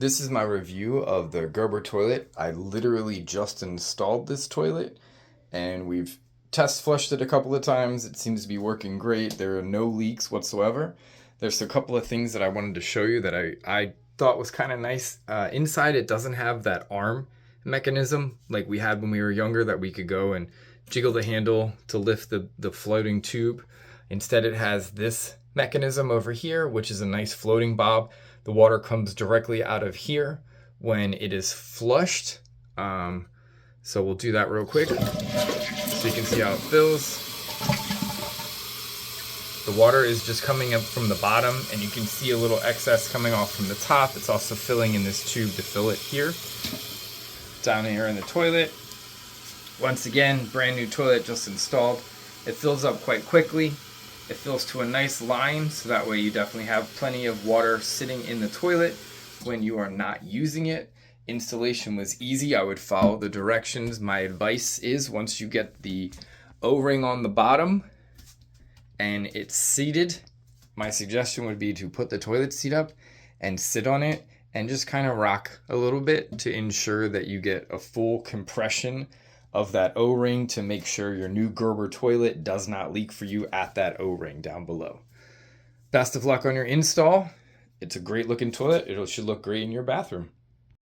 This is my review of the Gerber toilet. I literally just installed this toilet and we've test flushed it a couple of times. It seems to be working great. There are no leaks whatsoever. There's a couple of things that I wanted to show you that I thought was kind of nice. Inside it doesn't have that arm mechanism like we had when we were younger that we could go and jiggle the handle to lift the floating tube. Instead it has this mechanism over here, which is a nice floating bob. The water comes directly out of here when it is flushed. So we'll do that real quick so you can see how it fills. The water is just coming up from the bottom and you can see a little excess coming off from the top. It's also filling in this tube to fill it here. Down here in the toilet. Once again, brand new toilet just installed. It fills up quite quickly. It fills to a nice line, so that way you definitely have plenty of water sitting in the toilet when you are not using it. Installation was easy. I would follow the directions. My advice is once you get the O-ring on the bottom and it's seated, my suggestion would be to put the toilet seat up and sit on it and just kind of rock a little bit to ensure that you get a full compression of that O-ring to make sure your new Gerber toilet does not leak for you at that O-ring down below. Best of luck on your install. It's a great looking toilet. It should look great in your bathroom.